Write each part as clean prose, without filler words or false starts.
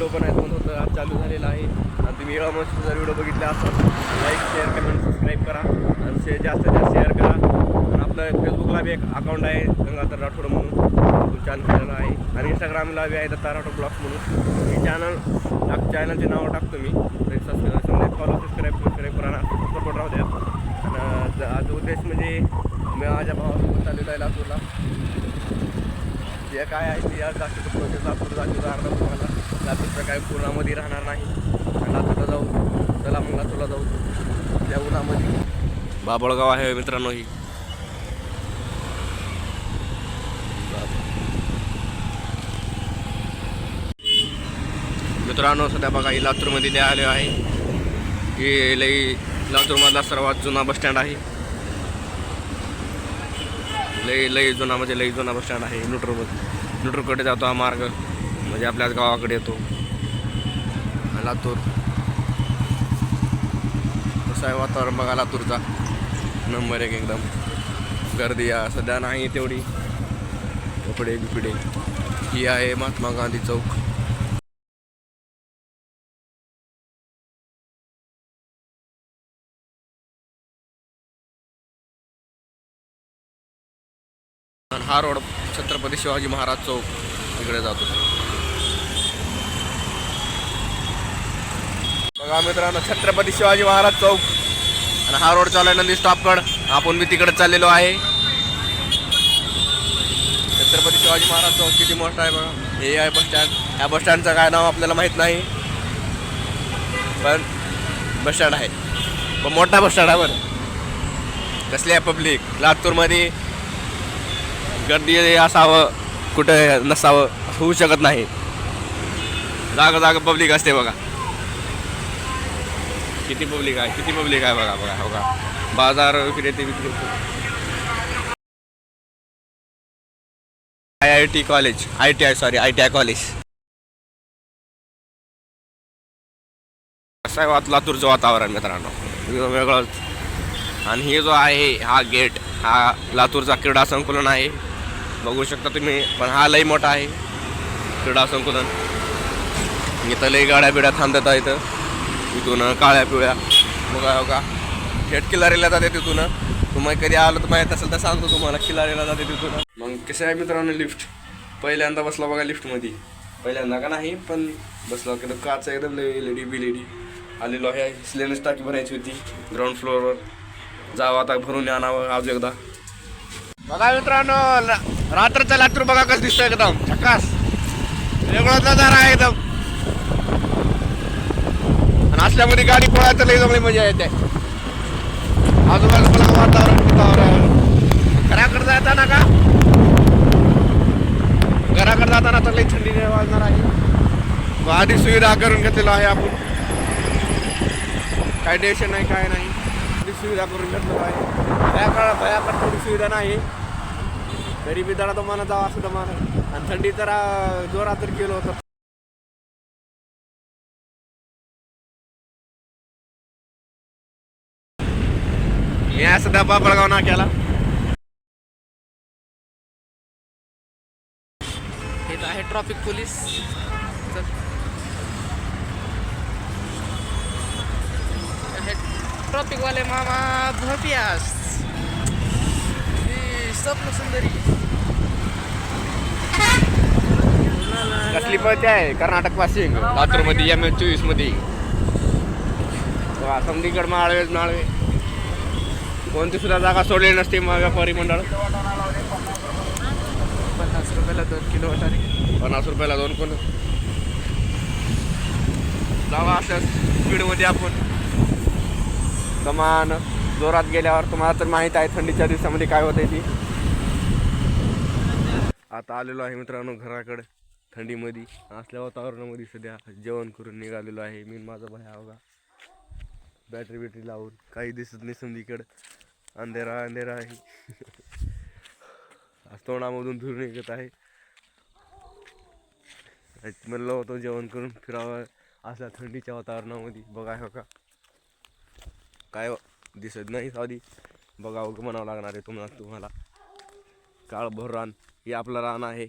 Video बनायचं म्हणत होतं, आज चालू झालेला आहे. आणि तुम्ही येळा मस्त जर व्हिडिओ बघितला असाल लाईक शेअर कमेंट सबस्क्राईब करा आणि जास्तीत जास्त शेअर करा. आणि आपलं फेसबुकला बी एक अकाउंट आहे गंगाधर राठोड म्हणून चॅनल केलेलं आहे. आणि इंस्टाग्रामला बी आहे दत्ता राठोड ब्लॉग्स म्हणून. हे चॅनलचे नाव टाकतो मी. फॉलो सबस्क्राईब करा ना, सपोर्ट राहू द्या. आणि आज उद्देश म्हणजे मी माझ्या भावासोबत चाललेला आहे लातूरला. जे काय आहे ते आज दाखवतो प्रोसेस लातूर दाखवतो तुम्हाला. लातूरचं काय पुण्यामध्ये राहणार नाही. लातूरला जाऊ, चला मग लातूरला जाऊ त्या उन्हामध्ये. बाबळगाव आहे मित्रांनो. ही मित्रांनो सध्या बघा ही लातूरमध्ये आले आहे. हे लई लातूरमधला सर्वात जुना बसस्टँड आहे. लई जुना म्हणजे लई जुना बसस्टँड आहे. न्यूट्रलकडे जातो हा मार्ग, म्हणजे आपल्याच गावाकडे येतो लातूर. कसं आहे वातावरण बघा लातूरचा, नंबर एक एकदम. गर्दी सध्या नाही तेवढी. कपडे बिपडे. ही आहे महात्मा गांधी चौक. हा रोड छत्रपती शिवाजी महाराज चौक इकडे जातो. बघा मित्रांनो छत्रपती शिवाजी महाराज चौक आणि हा रोड चालू आहे नंदी स्टॉपकड. आपण मी तिकडे चाललेलो आहे. छत्रपती शिवाजी महाराज चौक किती मोठा आहे बघा. हे आहे बसस्टँड. ह्या बसस्टँडचं काय नाव आपल्याला माहीत नाही, पण बसस्टँड आहे. पण मोठा बसस्टँड आहे बरं. कसली आहे पब्लिक. लातूरमध्ये गर्दी असावं कुठे नसावं होऊ शकत नाही. जागा पब्लिक असते बघा. किती पब्लिक आहे बघा. बाजार विक्रेते IIT कॉलेज, ITI कॉलेज. असं आहे लातूरचं वातावरण मित्रांनो, वेगळंच. आणि हे जो आहे हा गेट, हा लातूरचा क्रीडा संकुलन आहे. बघू शकता तुम्ही. पण हा लई मोठा आहे क्रीडा संकुलन. इथं लई गाड्या बिड्या थांबतात इथं. इथून काळ्या पिवळ्या बघा थेट किल्लारीला जाते तिथून. तुम्हाला कधी आलं तर माहीत असेल तर सांगतो तुम्हाला. किल्लारीला जाते तिथून. मग कसं आहे मित्रांनो लिफ्ट. पहिल्यांदा बसला बघा लिफ्टमध्ये. पहिल्यांदा का नाही पण बसला की काच एकदम LED आलेलो आहे. सिलेंडर टाकी भरायची होती ग्राउंड फ्लोअरवर. जावं आता भरून आणावं आज एकदा. बघा मित्रांनो रात्रचा लातूर बघा कसं दिसतोय एकदम झकास. वेगळाच नजारा आहे एकदम. आणि असल्यामध्ये गाडी पळायचं लई जमली मजा येते. आजूबाजूला वातावरण घराकडे जाताना का घराकडे जाताना तर लई थंडी नाही वाजणार आहे. आधी सुविधा करून घेतलेला आहे आपण. काय टेन्शन नाही काय नाही. सुविधा करून घेतलेलं आहे. भयाकडे थोडी सुविधा नाही तरी बी जरा तुम्हाला जावं असं तुम्हाला. आणि थंडी जरा जोरात तर केलं होतं. या सध्या बाबळगाव नाक्याला. हे आहे ट्रॅफिक पोलीस. ट्रॉफिक वाले मामा भोपियास स्वप्न सुंदरी कसली पळते आहे कर्नाटक पासिंग लातूरमध्ये MH24 मध्ये. समधीकड माळवे कोणती सुद्धा जागा सोडली नसते. व्यापारी मंडळ 50 रुपयाला 2 किलो वाटाणे. 50 रुपयाला 2 किलो. जावा अशा स्पीडमध्ये आपण. कमान जोरात गेल्यावर तुम्हाला तर माहीत आहे थंडीच्या दिवसामध्ये काय होते ती. आता आलेलो आहे मित्रांनो घराकडे. थंडीमध्ये असल्या वातावरणामध्ये सध्या जेवण करून निघालेलो आहे. मी माझा भाई अवघा बॅटरी लावून. काही दिसत नाही समधीकडे. अंधेरा आहे. तोंडामधून धूर निघत आहे. म्हणलं होतं जेवण करून फिरावं असल्या थंडीच्या वातावरणामध्ये. बघा हो का काय दिसत नाही साधी. बघा म्हणावं लागणार आहे तुम्हाला. काळभोर रान हे आपलं रान आहे.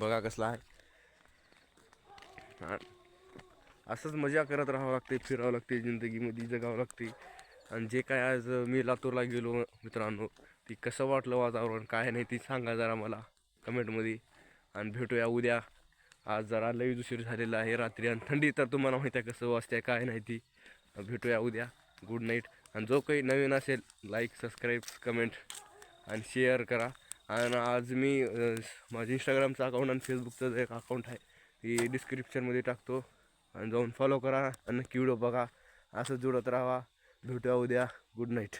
बघा कसला आहे. हा, असंच मजा करत राहावं लागते, फिरावं लागते, जिंदगीमध्ये जगावं लागते. आणि जे काय आज मी लातूरला गेलो मित्रांनो, ती कसं वाटलं वातावरण काय नाही ती सांगा जरा मला कमेंटमध्ये. आणि भेटूया उद्या. आज जरा लई उशीर झालेला आहे रात्री, आणि थंडी तर तुम्हाला माहिती आहे कसं वाजते काय नाही ती. भेटूया उद्या. Good night. आणि जो काही नवीन असेल लाईक, सबस्क्राईब, कमेंट आणि शेअर करा. आणि आज मी माझं इंस्टाग्रामचं अकाउंट आणि फेसबुकचं जे एक अकाउंट आहे ती डिस्क्रिप्शनमध्ये टाकतो, आणि जाऊन फॉलो करा आणि नक्की व्हिडिओ बघा. असं जुळत राहा. भेटूया उद्या. Good night.